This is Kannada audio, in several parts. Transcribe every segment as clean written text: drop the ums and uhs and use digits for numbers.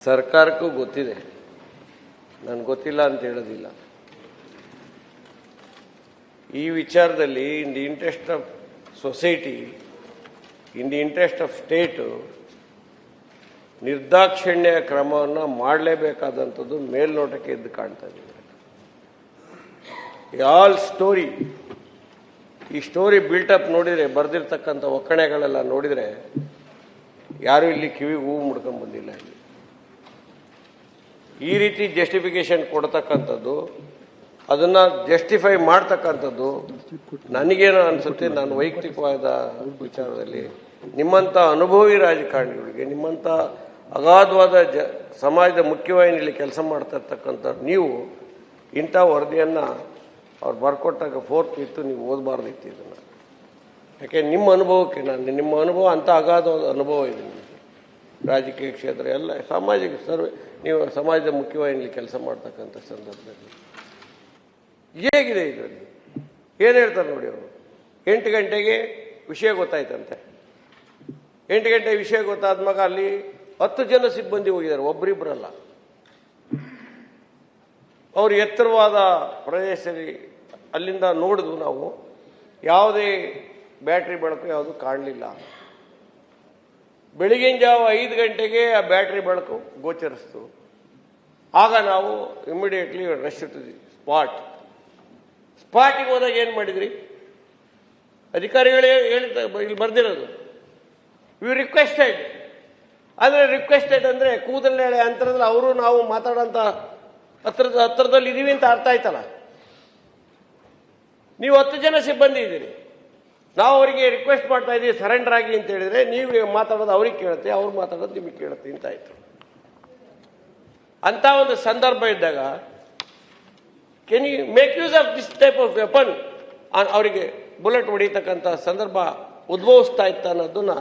ಸರ್ಕಾರಕ್ಕೂ ಗೊತ್ತಿದೆ, ನನಗೆ ಗೊತ್ತಿಲ್ಲ ಅಂತ ಹೇಳೋದಿಲ್ಲ. ಈ ವಿಚಾರದಲ್ಲಿ in the interest of society, in the interest of state ನಿರ್ದಾಕ್ಷಿಣ್ಯ ಕ್ರಮವನ್ನು ಮಾಡಲೇಬೇಕಾದಂಥದ್ದು ಮೇಲ್ನೋಟಕ್ಕೆ ಎದ್ದು ಕಾಣ್ತಾ ಇದೆ. ಆಲ್ ಸ್ಟೋರಿ, ಈ ಸ್ಟೋರಿ ಬಿಲ್ಟಪ್ ನೋಡಿದರೆ, ಬರೆದಿರ್ತಕ್ಕಂಥ ಒಕ್ಕಣೆಗಳೆಲ್ಲ ನೋಡಿದರೆ ಯಾರೂ ಇಲ್ಲಿ ಕಿವಿಗೆ ಹೂವು ಮುಡ್ಕೊಂಡು ಬಂದಿಲ್ಲ. ಇಲ್ಲಿ ಈ ರೀತಿ ಜಸ್ಟಿಫಿಕೇಶನ್ ಕೊಡ್ತಕ್ಕಂಥದ್ದು, ಅದನ್ನು ಜಸ್ಟಿಫೈ ಮಾಡ್ತಕ್ಕಂಥದ್ದು ನನಗೇನೋ ಅನಿಸುತ್ತೆ, ನಾನು ವೈಯಕ್ತಿಕವಾದ ವಿಚಾರದಲ್ಲಿ ನಿಮ್ಮಂಥ ಅನುಭವಿ ರಾಜಕಾರಣಿಗಳಿಗೆ, ನಿಮ್ಮಂಥ ಅಗಾಧವಾದ ಸಮಾಜದ ಮುಖ್ಯವಾಹಿನಿಯಲ್ಲಿ ಕೆಲಸ ಮಾಡ್ತಾ ಇರ್ತಕ್ಕಂಥ ನೀವು ಇಂಥ ವರದಿಯನ್ನು ಅವ್ರು ಬರ್ಕೊಟ್ಟಾಗ 4th ಇತ್ತು, ನೀವು ಓದಬಾರ್ದಿತ್ತು ಇದನ್ನು. ಯಾಕೆ ನಿಮ್ಮ ಅನುಭವಕ್ಕೆ, ನಿಮ್ಮ ಅನುಭವ ಅಂಥ ಅಗಾಧವಾದ ಅನುಭವ ಇದೆ ನಿಮಗೆ. ರಾಜಕೀಯ ಕ್ಷೇತ್ರ ಎಲ್ಲ ಸಾಮಾಜಿಕ ನೀವು ಸಮಾಜದ ಮುಖ್ಯವಾಹಿನಿಯಲ್ಲಿ ಕೆಲಸ ಮಾಡ್ತಕ್ಕಂಥ ಸಂದರ್ಭದಲ್ಲಿ ಹೇಗಿದೆ ಇದರಲ್ಲಿ? ಏನು ಹೇಳ್ತಾರೆ ನೋಡಿ ಅವರು. 8 ಗಂಟೆಗೆ ವಿಷಯ ಗೊತ್ತಾಯ್ತಂತೆ. 8 ಗಂಟೆ ವಿಷಯ ಗೊತ್ತಾದ್ಮಾಗ ಅಲ್ಲಿ 10 ಜನ ಸಿಬ್ಬಂದಿ ಹೋಗಿದ್ದಾರೆ, ಒಬ್ಬರಿಬ್ಬರಲ್ಲ. ಅವರು ಎತ್ತರವಾದ ಪ್ರದೇಶದಲ್ಲಿ ಅಲ್ಲಿಂದ ನೋಡಿದ್ವು ನಾವು, ಯಾವುದೇ ಬ್ಯಾಟ್ರಿ ಬೆಳಕು ಯಾವುದು ಕಾಣಲಿಲ್ಲ. ಬೆಳಗಿನ ಜಾವ 5 ಗಂಟೆಗೆ ಆ ಬ್ಯಾಟ್ರಿ ಬೆಳಕು ಗೋಚರಿಸ್ತು. ಆಗ ನಾವು ಇಮಿಡಿಯೇಟ್ಲಿ ರಶ್ ಟು ದಿ ಸ್ಪಾಟಿಗೆ ಹೋದಾಗ ಏನು ಮಾಡಿದ್ರಿ? ಅಧಿಕಾರಿಗಳೇ ಇಲ್ಲಿ ಬರ್ದಿರೋದು, ವಿ ರಿಕ್ವೆಸ್ಟೆಡ್. ಅಂದರೆ ರಿಕ್ವೆಸ್ಟೆಡ್ ಅಂದರೆ ಕೂದಲೇ ಅಂತರದಲ್ಲಿ ಅವರು ನಾವು ಮಾತಾಡೋಂಥ ಹತ್ರದಲ್ಲಿ ಇದೀವಿ ಅಂತ ಅರ್ಥ ಆಯ್ತಲ್ಲ. ನೀವು 10 ಜನ ಸಿಬ್ಬಂದಿ ಇದ್ದೀರಿ, ನಾವು ಅವರಿಗೆ ರಿಕ್ವೆಸ್ಟ್ ಮಾಡ್ತಾ ಇದ್ದೀವಿ ಸರೆಂಡರ್ ಆಗಿ ಅಂತ ಹೇಳಿದ್ರೆ, ನೀವು ಮಾತಾಡೋದು ಅವ್ರಿಗೆ ಕೇಳುತ್ತೆ, ಅವ್ರು ಮಾತಾಡೋದು ನಿಮಗೆ ಕೇಳುತ್ತೆ ಅಂತ ಆಯ್ತು. ಅಂತ ಒಂದು ಸಂದರ್ಭ ಇದ್ದಾಗ can you make use of this type of weapon? ಅವರಿಗೆ ಬುಲೆಟ್ ಹೊಡಿತಕ್ಕಂಥ ಸಂದರ್ಭ ಉದ್ಭವಿಸ್ತಾ ಇತ್ತ ಅನ್ನೋದನ್ನ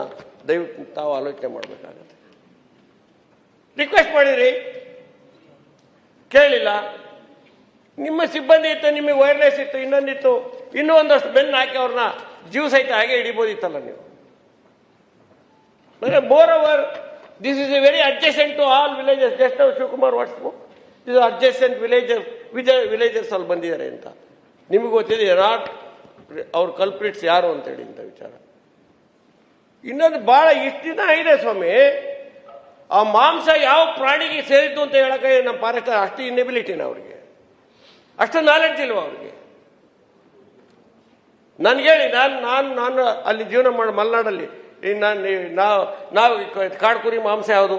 ದಯವಿಟ್ಟು ತಾವು ಆಲೋಚನೆ ಮಾಡಬೇಕಾಗತ್ತೆ. ರಿಕ್ವೆಸ್ಟ್ ಮಾಡಿದ್ರಿ, ಕೇಳಿಲ್ಲ. ನಿಮ್ಮ ಸಿಬ್ಬಂದಿ ಇತ್ತು, ನಿಮಗೆ ವೈರ್ಲೆಸ್ ಇತ್ತು, ಇನ್ನೊಂದಿತ್ತು, ಇನ್ನೂ ಒಂದಷ್ಟು ಬೆನ್ನು ಹಾಕಿ ಅವ್ರನ್ನ ಜೀವ ಸಹಿತ ಹಾಗೆ ಹಿಡಿಬೋದಿತ್ತಲ್ಲ ನೀವು. Moreover this is a very adjacent to all villages. Just ನಾವು ಶಿವಕುಮಾರ್ ವಾಟ್ಸ್ಆಪ್ ಇದು ಅಡ್ಜಸೆಂಟ್ ವಿಲೇಜಸ್ ಅಲ್ಲಿ ಬಂದಿದ್ದಾರೆ ಅಂತ ನಿಮಗೆ ಗೊತ್ತಿದೆ. ನಾಟ್ ಅವ್ರ ಕಲ್ಪ್ರಿಟ್ಸ್ ಯಾರು ಅಂತೇಳಿ ಇಂಥ ವಿಚಾರ. ಇನ್ನೊಂದು ಬಹಳ ಇಷ್ಟು ದಿನ ಇದೆ ಸ್ವಾಮಿ, ಆ ಮಾಂಸ ಯಾವ ಪ್ರಾಣಿಗೆ ಸೇರಿದ್ದು ಅಂತ ಹೇಳಕ್ಕೆ ನಮ್ಮ ಫಾರೆಸ್ಟ್ ಅಷ್ಟು ಇನ್ನೆಬಿಲಿಟಿನ ಅವ್ರಿಗೆ, ಅಷ್ಟು ನಾಲೆಡ್ಜ್ ಇಲ್ವ ಅವ್ರಿಗೆ? ನನ್ಗೆ ಹೇಳಿ, ನಾನು ಅಲ್ಲಿ ಜೀವನ ಮಾಡಿ ಮಲೆನಾಡಲ್ಲಿ ನಾವು ಕಾಡು ಕುರಿ ಮಾಂಸ ಯಾವುದು,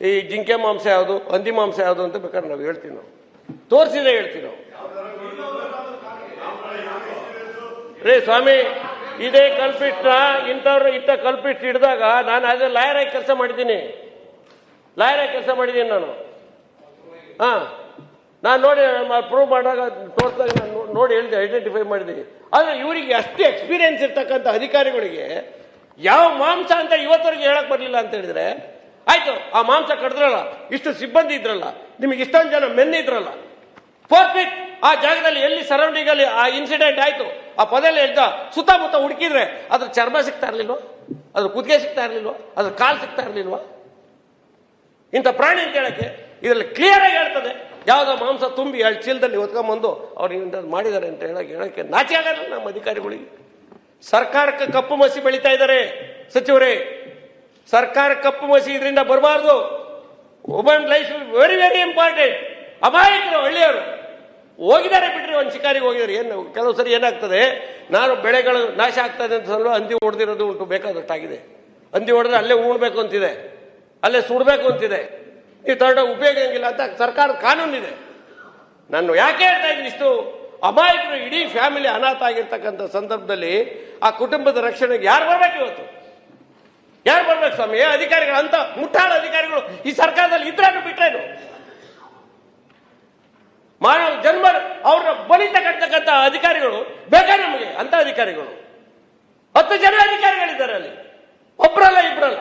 ಈ ಜಿಂಕೆ ಮಾಂಸ ಯಾವುದು, ಹಂದಿ ಮಾಂಸ ಯಾವುದು ಅಂತ ಬೇಕಾದ್ರೆ ನಾವು ಹೇಳ್ತೀವಿ, ನಾವು ತೋರಿಸಿದ್ರೆ ಹೇಳ್ತೀವಿ ನಾವು. ರೇ ಸ್ವಾಮಿ, ಇದೇ ಕಲ್ಪಿಟ್ನ ಇಂಥ ಕಲ್ಪಿಟ್ ಹಿಡಿದಾಗ ನಾನು ಅದೇ ಲಾಯರ್ ಆಗಿ ಕೆಲಸ ಮಾಡಿದ್ದೀನಿ ನಾನು. ನಾನು ನೋಡಿ ಪ್ರೂವ್ ಮಾಡಿದಾಗ ತೋರಿಸಿದಾಗ ನಾನು ನೋಡಿ ಹೇಳಿದೆ, ಐಡೆಂಟಿಫೈ ಮಾಡಿದ್ದೀನಿ. ಆದರೆ ಇವರಿಗೆ ಅಷ್ಟು ಎಕ್ಸ್ಪೀರಿಯನ್ಸ್ ಇರ್ತಕ್ಕಂಥ ಅಧಿಕಾರಿಗಳಿಗೆ ಯಾವ ಮಾಂಸ ಅಂತ ಇವತ್ತವರೆಗೆ ಹೇಳಕ್ ಬರಲಿಲ್ಲ ಅಂತ ಹೇಳಿದ್ರೆ, ಆಯ್ತು ಆ ಮಾಂಸ ಕಡಿದ್ರಲ್ಲ, ಇಷ್ಟು ಸಿಬ್ಬಂದಿ ಇದ್ರಲ್ಲ, ನಿಮಗೆ ಇಷ್ಟೊಂದು ಜನ ಮೆನ್ ಇದ್ರಲ್ಲ, 4 ಫೀಟ್ ಆ ಜಾಗದಲ್ಲಿ ಎಲ್ಲಿ ಸರೌಂಡಿಂಗ್ ಅಲ್ಲಿ ಆ ಇನ್ಸಿಡೆಂಟ್ ಆಯ್ತು, ಆ ಪದದಲ್ಲಿ ಹೇಳ್ದ ಸುತ್ತಮುತ್ತ ಹುಡುಕಿದ್ರೆ ಅದ್ರ ಚರ್ಮ ಸಿಗ್ತಾ ಇರ್ಲಿಲ್ವಾ, ಅದ್ರ ಕುತ್ತಿಗೆ ಸಿಗ್ತಾ ಇರ್ಲಿಲ್ವಾ, ಅದ್ರ ಕಾಲು ಸಿಗ್ತಾ ಇರ್ಲಿಲ್ವಾ? ಇಂಥ ಪ್ರಾಣಿ ಅಂತ ಹೇಳಕ್ಕೆ ಇದರಲ್ಲಿ ಕ್ಲಿಯರ್ ಆಗಿ ಹೇಳ್ತದೆ. ಯಾವುದೋ ಮಾಂಸ ತುಂಬಿ 2 ಚೀಲದಲ್ಲಿ ಹೊತ್ಕೊಂಡ್ಬಂದು ಅವ್ರು ಇಂಥದ್ದು ಮಾಡಿದ್ದಾರೆ ಅಂತ ಹೇಳಕ್ಕೆ ನಾಚಿ ಆಗಲ್ಲ ನಮ್ಮ ಅಧಿಕಾರಿಗಳಿಗೆ. ಸರ್ಕಾರಕ್ಕೆ ಕಪ್ಪು ಮಸಿ ಬೆಳೀತಾ ಇದ್ದಾರೆ ಸಚಿವರೇ, ಸರ್ಕಾರ ಕಪ್ಪು ಮಸಿ ಇದರಿಂದ ಬರಬಾರ್ದು. Woman life very very important. ಅಮಾಯಕರು ಹಳ್ಳಿಯವರು ಹೋಗಿದ್ದಾರೆ ಬಿಡ್ರಿ, ಒಂದು ಶಿಕಾರಿಗೆ ಹೋಗಿದ್ದಾರೆ. ಏನು ಕೆಲವು ಸರಿ ಏನಾಗ್ತದೆ, ನಾನು ಬೆಳೆಗಳು ನಾಶ ಆಗ್ತದೆ ಅಂತ ಸಲ ಹಂದಿ ಹೊಡೆದಿರೋದು ಉಂಟು, ಬೇಕಾದಷ್ಟಾಗಿದೆ. ಹಂದಿ ಹೊಡೆದ್ರೆ ಅಲ್ಲೇ ಉಣ್ಬೇಕು ಅಂತಿದೆ, ಅಲ್ಲೇ ಸುಡಬೇಕು ಅಂತಿದೆ, ನೀವು ತಗೊಂಡೋಗಿ ಉಪಯೋಗ ಹಂಗಿಲ್ಲ ಅಂತ ಸರ್ಕಾರದ ಕಾನೂನಿದೆ. ನಾನು ಯಾಕೆ ಹೇಳ್ತಾ ಇದ್ದೀನಿ, ಇಷ್ಟು ಅಮಾಯಕರು ಇಡೀ ಫ್ಯಾಮಿಲಿ ಅನಾಥ ಆಗಿರ್ತಕ್ಕಂಥ ಸಂದರ್ಭದಲ್ಲಿ ಆ ಕುಟುಂಬದ ರಕ್ಷಣೆಗೆ ಯಾರು ಬರ್ಬೇಕು ಇವತ್ತು? ಯಾರು ಬರ್ಬೇಕು ಸ್ವಾಮಿ? ಅಧಿಕಾರಿಗಳು ಅಂತ ಮುಟ್ಟಾಳ ಅಧಿಕಾರಿಗಳು ಈ ಸರ್ಕಾರದಲ್ಲಿ ಇದ್ರೇನು ಬಿಟ್ರೇನು? ಮಾನವ ಜನ್ಮ ಅವ್ರನ್ನ ಬಲಿ ತಗೊಳ್ತಕ್ಕಂಥ ಅಧಿಕಾರಿಗಳು ಬೇಕಾ ನಮಗೆ? ಅಂತ ಅಧಿಕಾರಿಗಳು 10 ಜನ ಅಧಿಕಾರಿಗಳಿದ್ದಾರೆ ಅಲ್ಲಿ, ಒಬ್ಬರಲ್ಲ ಇಬ್ಬರಲ್ಲ.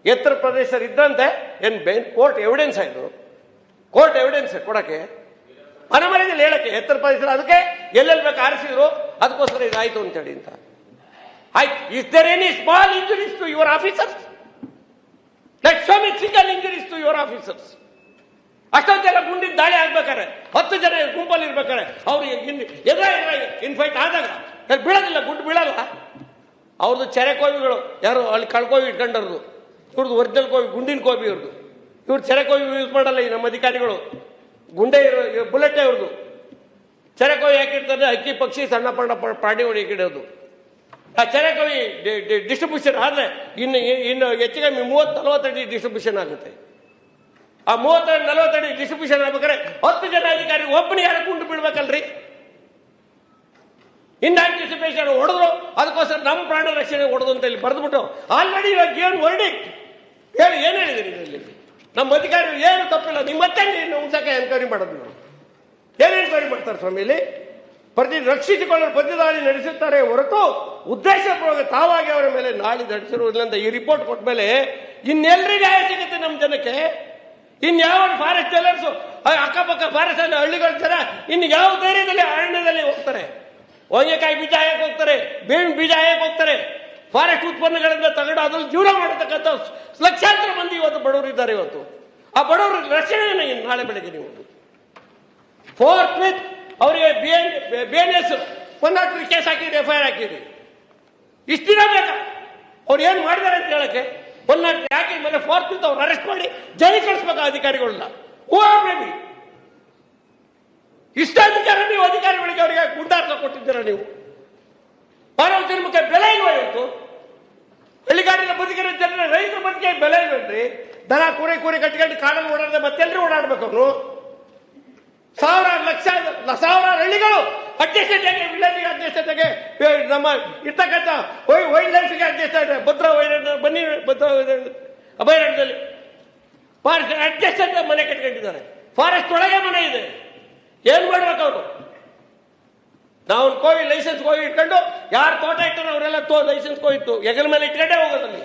ಎತ್ತರ ಪ್ರದೇಶ ಇದ್ದಂತೆ ಏನು ಕೋರ್ಟ್ ಎವಿಡೆನ್ಸ್ ಆಯ್ತು, ಕೋರ್ಟ್ ಎವಿಡೆನ್ಸ್ ಕೊಡಕ್ಕೆ ಮನಮರ್ಯಾದಲ್ಲಿ ಹೇಳಕ್ಕೆ ಎತ್ತರ ಪ್ರದೇಶ ಅದಕ್ಕೆ ಎಲ್ಲೆಲ್ಲಿ ಬೇಕು ಆರಿಸಿದ್ರು, ಅದಕ್ಕೋಸ್ಕರ ಇದಾಯ್ತು ಅಂತೇಳಿ ಅಂತ ಆಯ್ತು. Is there any small injuries to your officers? Let show me single injuries to your officers. ಅಷ್ಟೊಂದು ಜನ ಗುಂಡಿನ ದಾಳಿ ಆಗ್ಬೇಕಾರೆ, 10 ಜನ ಗುಂಪಲ್ಲಿ ಇರ್ಬೇಕಾರೆ ಅವ್ರಿಗೆ ಇನ್ಫೈಟ್ ಆದಾಗ ಬೀಳೋದಿಲ್ಲ, ಗುಂಡು ಬೀಳಲ್ಲ. ಅವ್ರದ್ದು ಚೆರೆ ಕೋವಿಗಳು ಯಾರು ಅಲ್ಲಿ ಕಳ್ಕೋವಿ ಇಟ್ಕೊಂಡವ್ರದ್ದು, ಇವ್ರದ್ದು ಒರಿಜಿನಲ್ ಕೋವಿ ಗುಂಡಿನ ಕೋವಿ ಇವ್ರದ್ದು. ಇವ್ರು ಚೆರೆ ಕೋವಿ ಯೂಸ್ ಮಾಡಲ್ಲ ಈ ನಮ್ಮ ಅಧಿಕಾರಿಗಳು. ಗುಂಡೆ ಇರೋ ಬುಲೆಟೇ ಇವ್ರದ್ದು. ಚೆರೆ ಕೋವಿ ಹಾಕಿರ್ತಾರೆ, ಅಕ್ಕಿ ಪಕ್ಷಿ ಸಣ್ಣ ಪಣ್ಣ ಪ್ರಾಣಿ ಹೊಡಿಕಿಡೋದು. ಆ ಚೆರೆ ಕೋವಿ ಡಿಸ್ಟ್ರಿಬ್ಯೂಷನ್ ಆದರೆ ಇನ್ನು ಹೆಚ್ಚು ಕಮ್ಮಿ 30-40 ಅಡಿ ಡಿಸ್ಟ್ರಿಬ್ಯೂಷನ್ ಆಗುತ್ತೆ. ಆ 30-40 ಅಡಿ ಡಿಸ್ಟ್ರಿಬ್ಯೂಷನ್ ಆಗ್ಬೇಕಾದ್ರೆ 10 ಜನ ಅಧಿಕಾರಿ ಒಬ್ಬನೇ ಯಾರು ಗುಂಡು ಬೀಳ್ಬೇಕಲ್ರಿ? ಇನ್ ಆಂಟಿಸಿಪೇಷನ್ ಹೊಡೆದ್ರು, ಅದಕ್ಕೋಸ್ಕರ ನಮ್ಮ ಪ್ರಾಣ ರಕ್ಷಣೆ ಹೊಡೆದು ಅಂತ ಇಲ್ಲಿ ಬರೆದ್ಬಿಟ್ಟು ಆಲ್ರೆಡಿ ಇವಾಗ ಏನು ವರ್ಡಿಕ್ಟ್ ಹೇಳಿ ಏನು ಹೇಳಿದಿರಿ ಇದರಲ್ಲಿ? ನಮ್ಮ ಅಧಿಕಾರಿಗಳು ಏನು ತಪ್ಪಿಲ್ಲ, ನಿಮ್ಮ ಮತ್ತೆ ಉಂಸಕ್ಕೆ ಎನ್ಕ್ವೈರಿ ಮಾಡೋದು. ನೀವು ಏನು ಎನ್ಕ್ವೈರಿ ಮಾಡ್ತಾರೆ ಸ್ವಾಮಿಲಿ? ರಕ್ಷಿಸಿಕೊಳ್ಳಲು ಪ್ರತಿದಾಳಿ ನಡೆಸುತ್ತಾರೆ ಹೊರತು ಉದ್ದೇಶಪೂರ್ವಕ ತಾವಾಗಿ ಅವರ ಮೇಲೆ ನಾಳೆ ನಡೆಸಿರುವುದಿಲ್ಲ ಅಂತ ಈ ರಿಪೋರ್ಟ್ ಕೊಟ್ಟ ಮೇಲೆ ಇನ್ನೆಲ್ಲರಿ ನ್ಯಾಯ ಸಿಗುತ್ತೆ ನಮ್ಮ ಜನಕ್ಕೆ? ಇನ್ಯಾವ ಫಾರೆಸ್ಟ್ ಟೆಲರ್ಸು ಅಕ್ಕಪಕ್ಕ ಫಾರೆಸ್ಟ್ ಅಲ್ಲಿ ಹಳ್ಳಿಗಳ ಜನ ಇನ್ನು ಯಾವ ಧೈರ್ಯದಲ್ಲಿ ಅರಣ್ಯದಲ್ಲಿ ಹೋಗ್ತಾರೆ? ಹೊಂಗೆಕಾಯಿ ಬೀಜ ಹಾಯಕ್ಕೆ ಹೋಗ್ತಾರೆ, ಬೇವಿನ ಬೀಜ ಹಾಯಕ್ಕೆ ಹೋಗ್ತಾರೆ, ಫಾರೆಸ್ಟ್ ಉತ್ಪನ್ನಗಳಿಂದ ತಗೊಂಡು ಅದ್ರಲ್ಲಿ ಜೀವನ ಮಾಡತಕ್ಕಂಥ ಲಕ್ಷಾಂತರ ಮಂದಿ ಇವತ್ತು ಬಡವರು ಇದ್ದಾರೆ. ಇವತ್ತು ಆ ಬಡವರ ರಕ್ಷಣೆ ನಾಳೆ ಬೆಳಗ್ಗೆ ನೀವು ಫೋರ್ತ್ ವಿತ್ ಅವರಿಗೆ BNS 103 ಕೇಸ್ ಹಾಕಿದ್ರಿ, FIR ಹಾಕಿದ್ರಿ. ಇಷ್ಟು ದಿನ ಬೇಕಾ ಅವ್ರು ಏನು ಮಾಡಿದ್ದಾರೆ ಅಂತ ಹೇಳಕ್ಕೆ? 103 ಹಾಕಿದ ಮೇಲೆ ಫೋರ್ತ್ ವಿತ್ ಅವ್ರು ಅರೆಸ್ಟ್ ಮಾಡಿ ಜೈಲಿಗೆ ಕಳಿಸ್ಬೇಕು ಅಧಿಕಾರಿಗಳನ್ನ. ಮೇಬಿ ಇಷ್ಟ ಅಧಿಕಾರ ನೀವು ಅಧಿಕಾರಿಗಳಿಗೆ ಅವರಿಗೆ ಗುಂಡಾರ್ಥ ಕೊಟ್ಟಿದ್ದೀರ ನೀವು. ಮಾನವ ಜನ್ಮಕ್ಕೆ ಬೆಲೆ ಇಲ್ವಾ ಇವತ್ತು? ಹಳ್ಳಿಗಾಡಿನ ಬದುಕಿನ ಜನರ ರೈತರ ಬದುಕಿಗೆ ಬೆಲೆ ಇಲ್ವೇನ್ರಿ? ದನ ಕೂರಿ ಕಟ್ಕೊಂಡು ಕಾಡಲ್ಲಿ ಓಡಾಡದೆ ಮತ್ತೆಲ್ಲರೂ ಓಡಾಡ್ಬೇಕು ಅವನು. ಸಾವಿರಾರು ಹಳ್ಳಿಗಳು ಅಡ್ಜಸ್ಟೆಡ್ ವಿಲೇಜ್ ಅಡ್ಜಸ್ಟೆಡ್ಗೆ ನಮ್ಮ ಇರ್ತಕ್ಕಂಥ ವೈಲ್ಡ್ ಲೈಫ್ಗೆ ಅಡ್ಜಸ್ಟೆಡ್ ಭದ್ರಾ ಬನ್ನಿ ಅಭಯಾರಣ್ಯದಲ್ಲಿ ಫಾರೆಸ್ಟ್ ಅಡ್ಜಸ್ಟೆಡ್ ಮನೆ ಕಟ್ಕೊಂಡಿದ್ದಾರೆ. ಫಾರೆಸ್ಟ್ ಒಳಗೆ ಮನೆ ಇದೆ. ಏನ್ ಮಾಡ್ಬೇಕು ಅವರು? ನಾವು ಕೋವಿ ಲೈಸೆನ್ಸ್ ಹೋಗಿ ಇಟ್ಕೊಂಡು ಯಾರು ತೋಟ ಇಟ್ಟರು ಅವರೆಲ್ಲ ಲೈಸೆನ್ಸ್ ಹೋಗಿತ್ತು ಹೆಗಲ ಮೇಲೆ ಇಟ್ಕೊಂಡೇ ಹೋಗೋದಲ್ಲಿ.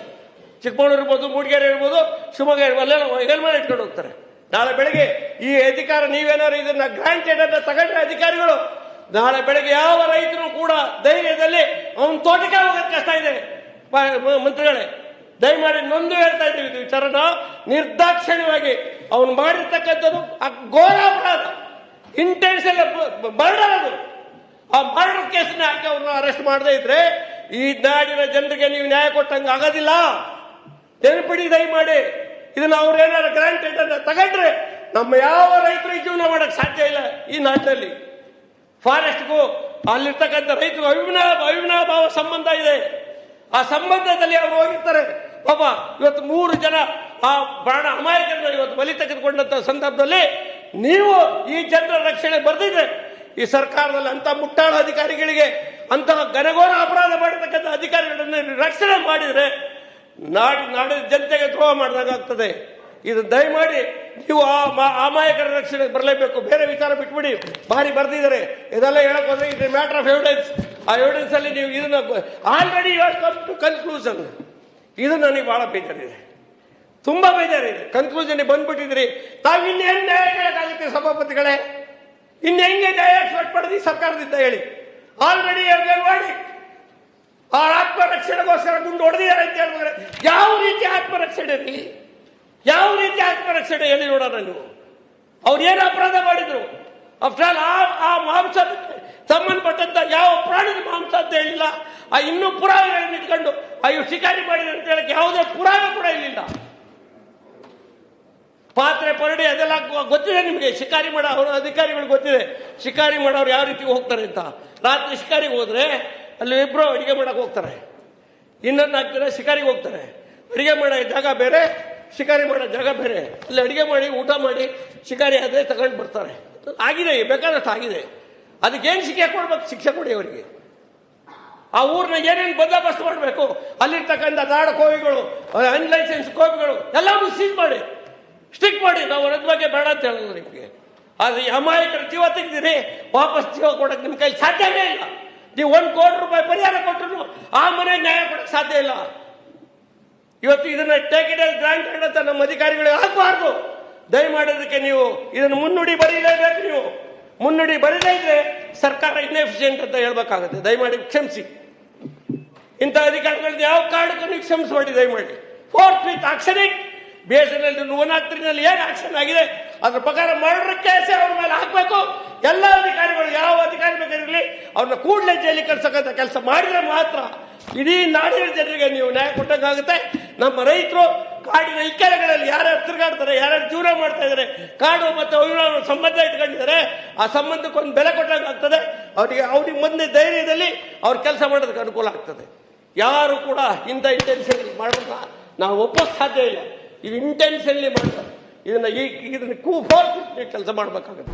ಚಿಕ್ಕಮಗಳೂರು ಇರ್ಬೋದು, ಮೂಡಿಗೆರೆ ಇರ್ಬೋದು, ಶಿವಮೊಗ್ಗ ಇರ್ಬೋದು, ಅಲ್ಲೆಲ್ಲ ಹೆಗಲ ಮೇಲೆ ಇಟ್ಕೊಂಡು ಹೋಗ್ತಾರೆ. ನಾಳೆ ಬೆಳಗ್ಗೆ ಈ ಅಧಿಕಾರ ನೀವೇನಾದ್ರು ಇದನ್ನ ಗ್ರಾಂಟೆಡ್ ಅಂತ ತಗೊಂಡ್ರೆ ಅಧಿಕಾರಿಗಳು, ನಾಳೆ ಬೆಳಗ್ಗೆ ಯಾವ ರೈತರು ಕೂಡ ಧೈರ್ಯದಲ್ಲಿ ಅವನ ತೋಟಕ್ಕೆ ಹೋಗೋದು ಕಷ್ಟ ಇದೆ. ಮಂತ್ರಿಗಳೇ, ದಯಮಾಡಿ ನೊಂದು ಹೇಳ್ತಾ ಇದ್ದೀವಿ ಇದು ವಿಚಾರನ. ನಿರ್ದಾಕ್ಷಿಣ್ಯವಾಗಿ ಅವನು ಮಾಡಿರ್ತಕ್ಕಂಥದ್ದು ಘೋರ ಅಪರಾಧ, ಇಂಟೆನ್ಷನ್ ಮರ್ಡರ್. ಅದು ಆ ಮರ್ಡರ್ ಕೇಸನ್ನ ಹಾಕಿ ಅವ್ರನ್ನ ಅರೆಸ್ಟ್ ಮಾಡದೇ ಇದ್ರೆ ಈ ನಾಡಿನ ಜನರಿಗೆ ನೀವು ನ್ಯಾಯ ಕೊಟ್ಟಂಗೆ ಆಗೋದಿಲ್ಲ. ನೆನಪಿಡಿ ದಯಮಾಡಿ. ಇದನ್ನ ಅವ್ರೇನಾದ್ರು ಗ್ರಾಂಟೆಡ್ ಅಂತ ತಗೊಂಡ್ರೆ ನಮ್ಮ ಯಾವ ರೈತರು ಜೀವನ ಮಾಡಕ್ ಸಾಧ್ಯ ಇಲ್ಲ ಈ ನಾಡಿನಲ್ಲಿ. ಫಾರೆಸ್ಟ್ಗೂ ಅಲ್ಲಿರ್ತಕ್ಕಂಥ ರೈತರು ಅವಿನಾಭಾವ ಸಂಬಂಧ ಇದೆ. ಆ ಸಂಬಂಧದಲ್ಲಿ ಅವರು ಹೋಗಿರ್ತಾರೆ. ಪಾಪ ಇವತ್ತು 3 ಜನ ಆ ಪ್ರಾಣ ಅಮಾಯಕರನ್ನ ಇವತ್ತು ಬಲಿ ತೆಗೆದುಕೊಂಡಂತ ಸಂದರ್ಭದಲ್ಲಿ ನೀವು ಈ ಜನರ ರಕ್ಷಣೆ ಬರ್ದಿದ್ರೆ ಈ ಸರ್ಕಾರದಲ್ಲಿ ಅಂತ ಮುಟ್ಟಾಳ ಅಧಿಕಾರಿಗಳಿಗೆ, ಅಂತಹ ಘನಘೋರ ಅಪರಾಧ ಮಾಡಿರ್ತಕ್ಕಂಥ ಅಧಿಕಾರಿಗಳನ್ನ ರಕ್ಷಣೆ ಮಾಡಿದ್ರೆ ನಾಡಿನ ಜನತೆಗೆ ದ್ರೋಹ ಮಾಡಿದಾಗ್ತದೆ. ಇದು ದಯಮಾಡಿ ನೀವು ಆ ಅಮಾಯಕರ ರಕ್ಷಣೆ ಬರಲೇಬೇಕು. ಬೇರೆ ವಿಚಾರ ಬಿಟ್ಬಿಡಿ. ಭಾರಿ ಬರ್ದಿದ್ದಾರೆ. ಇದೆಲ್ಲ ಹೇಳಕ್ ಹೋದ್ರೆ ಇದು ಮ್ಯಾಟರ್ ಆಫ್ ಎವಿಡೆನ್ಸ್. ಆ ಎವಿಡೆನ್ಸ್ ಅಲ್ಲಿ ನೀವು ಇದನ್ನ ಆಲ್ರೆಡಿ ಕಮ್ ಟು ಕನ್ಕ್ಲೂಷನ್. ಇದು ನನಗೆ ಬಹಳ ಬೇಜಾರಿದೆ, ತುಂಬಾ ಬೇಜಾರಿದೆ. ಕನ್ಕ್ಲೂಷನ್ ಬಂದ್ಬಿಟ್ಟಿದ್ರಿ. ತಾವು ಇನ್ನೇನು ನ್ಯಾಯ ಕೇಳಕ್ಕಾಗುತ್ತೆ ಸಭಾಪತಿಗಳೇ? ಇನ್ನೆಂಗೆ ನ್ಯಾಯ ಎಕ್ಸ್ಪೆಕ್ಟ್ ಮಾಡಿದ್ರಿ ಸರ್ಕಾರದಿಂದ ಹೇಳಿ? ಆಲ್ರೆಡಿ ಮಾಡಿ ಆ ಆತ್ಮರಕ್ಷಣೆಗೋಸ್ಕರ ಗುಂಡು ಹೊಡೆದಿದ್ದಾರೆ ಅಂತ ಹೇಳ್ಬೇಕಾದ್ರೆ ಯಾವ ರೀತಿ ಆತ್ಮರಕ್ಷಣೆ ರೀ? ಯಾವ ರೀತಿ ಆತ್ಮರಕ್ಷಣೆ ಹೇಳಿ ನೋಡೋಣ ನೀವು. ಅವ್ರು ಏನು ಅಪರಾಧ ಮಾಡಿದ್ರು? ಆಫ್ಟರ್ ಆಲ್ ಆ ಮಾಂಸ ಸಂಬಂಧಪಟ್ಟಂತ ಯಾವ ಪ್ರಾಣದ ಮಾಂಸ ಅಂತ ಹೇಳಿಲ್ಲ. ಆ ಇನ್ನೂ ಪುರಾವೆಗಳನ್ನು ಇಟ್ಕೊಂಡು ಇವು ಶಿಕಾರಿ ಮಾಡಿದ್ರು ಅಂತ ಹೇಳಕ್ಕೆ ಯಾವುದೇ ಪುರಾವೆ ಕೂಡ ಇಲ್ಲಿಲ್ಲ. ಪಾತ್ರೆ ಪರಡಿ ಅದೆಲ್ಲ ಗೊತ್ತಿದೆ ನಿಮಗೆ. ಶಿಕಾರಿ ಮಾಡೋ ಅವರ ಅಧಿಕಾರಿಗಳು ಗೊತ್ತಿದೆ ಶಿಕಾರಿ ಮಾಡೋರು ಯಾವ ರೀತಿ ಹೋಗ್ತಾರೆ ಅಂತ. ರಾತ್ರಿ ಶಿಕಾರಿಗೆ ಹೋದ್ರೆ ಅಲ್ಲಿ ಇಬ್ರು ಅಡಿಗೆ ಮಾಡಕ್ಕೆ ಹೋಗ್ತಾರೆ, ಇನ್ನೊಂದು 4 ಜನ ಶಿಕಾರಿಗೆ ಹೋಗ್ತಾರೆ. ಅಡಿಗೆ ಮಾಡೋ ಜಾಗ ಬೇರೆ, ಶಿಕಾರಿ ಮಾಡೋ ಜಾಗ ಬೇರೆ. ಅಲ್ಲಿ ಅಡಿಗೆ ಮಾಡಿ ಊಟ ಮಾಡಿ ಶಿಕಾರಿ ಆದರೆ ತಗೊಂಡು ಬರ್ತಾರೆ. ಆಗಿದೆ, ಬೇಕಾದಷ್ಟು ಆಗಿದೆ. ಅದಕ್ಕೇನು ಶಿಕ್ಷೆ ಕೊಡ್ಬೇಕು? ಶಿಕ್ಷೆ ಕೊಡಿ ಅವರಿಗೆ. ಆ ಊರ್ನ ಏನೇನು ಬಂದೋಬಸ್ತ್ ಮಾಡಬೇಕು, ಅಲ್ಲಿರ್ತಕ್ಕಂಥ ನಾಡ ಕೋವಿಗಳು, ಅನ್ಲೈಸೆನ್ಸ್ ಕೋವಿಗಳು ಎಲ್ಲವನ್ನೂ ಸೀಜ್ ಮಾಡಿ ಸ್ಟಿಕ್ ಮಾಡಿ. ನಾವು ಅದ್ರ ಬಗ್ಗೆ ಬೇಡ ಅಂತ ಹೇಳೋದು ನಿಮಗೆ. ಆದರೆ ಅಮಾಯಕರ ಜೀವ ತೆಗೆದಿರಿ, ವಾಪಸ್ ಜೀವ ಕೊಡಕ್ಕೆ ನಿಮ್ಮ ಕೈಲಿ ಸಾಧ್ಯವೇ ಇಲ್ಲ. ನೀವು 1 ಕೋಟಿ ರೂಪಾಯಿ ಪರಿಹಾರ ಕೊಟ್ಟರು ಆ ಮನೆಗೆ ನ್ಯಾಯ ಕೊಡಕ್ಕೆ ಸಾಧ್ಯ ಇಲ್ಲ. ಇವತ್ತು ಇದನ್ನ ಟೇಕ್ ಇಟ್ ಆಸ್ ಗ್ರಾಂಟೆಡ್ ಅಂತ ನಮ್ಮ ಅಧಿಕಾರಿಗಳಿಗೆ ಆಗಬಾರ್ದು. ದಯಮಾಡೋದಕ್ಕೆ ನೀವು ಇದನ್ನು ಮುನ್ನುಡಿ ಬರೀಲೇಬೇಕು. ನೀವು ಮುನ್ನುಡಿ ಬರೀದೇ ಇದ್ರೆ ಸರ್ಕಾರ ಇನ್ಎಫಿಷಿಯೆಂಟ್ ಅಂತ ಹೇಳ್ಬೇಕಾಗುತ್ತೆ. ದಯಮಾಡಿ ಕ್ಷಮಿಸಿ. ಇಂಥ ಅಧಿಕಾರಿಗಳನ್ನ ಯಾವ ಕಾರಣಕ್ಕೂ ನೀವು ಕ್ಷಮಿಸಬೇಡಿ ದಯಮಾಡಿ. ಫೋರ್ತ್ ವಿತ್ ಆಕ್ಷನಿಂಗ್ BSNL 103 ಏನು ಆಕ್ಷನ್ ಆಗಿದೆ ಅದ್ರ ಪ್ರಕಾರ ಮರ್ಡರ್ ಕೇಸ್ ಅವ್ರ ಮೇಲೆ ಹಾಕಬೇಕು. ಎಲ್ಲ ಅಧಿಕಾರಿಗಳು, ಯಾವ ಅಧಿಕಾರಿ ಬೇಕಾಗಿರಲಿ, ಅವ್ರನ್ನ ಕೂಡಲೇ ಜೈಲಿಗೆ ಕಳ್ಸಕ್ಕಂಥ ಕೆಲಸ ಮಾಡಿದ್ರೆ ಮಾತ್ರ ಇಡೀ ನಾಡಿನ ಜನರಿಗೆ ನೀವು ನ್ಯಾಯ ಕೊಟ್ಟಂಗಾಗುತ್ತೆ. ನಮ್ಮ ರೈತರು ಕಾಡಿನ ಇಕ್ಕೆಲೆಗಳಲ್ಲಿ ಯಾರ್ಯಾರು ತಿರುಗಾಡ್ತಾರೆ, ಯಾರ್ಯಾರು ಜೀವನ ಮಾಡ್ತಾ ಇದ್ದಾರೆ, ಕಾಡು ಮತ್ತು ಸಂಬಂಧ ಇಟ್ಕೊಂಡಿದ್ದಾರೆ, ಆ ಸಂಬಂಧಕ್ಕೊಂದು ಬೆಲೆ ಕೊಟ್ಟಂಗಾಗ್ತದೆ. ಅವ್ರಿಗೆ ಮುಂದೆ ಧೈರ್ಯದಲ್ಲಿ ಅವ್ರ ಕೆಲಸ ಮಾಡೋದಕ್ಕೆ ಅನುಕೂಲ ಆಗ್ತದೆ. ಯಾರು ಕೂಡ ಇಂಥ ಇಂಟೆನ್ಷನ್ ಮಾಡೋದನ್ನ ನಾವು ಒಪ್ಪೋಕೆ ಸಾಧ್ಯ ಇಲ್ಲ. ಇದು ಇಂಟೆನ್ಷನ್ಲಿ ಮಾಡ್ತಾರೆ. ಇದನ್ನ ಫೋರ್ಸ್ ಕೆಲಸ ಮಾಡಬೇಕಾಗುತ್ತೆ.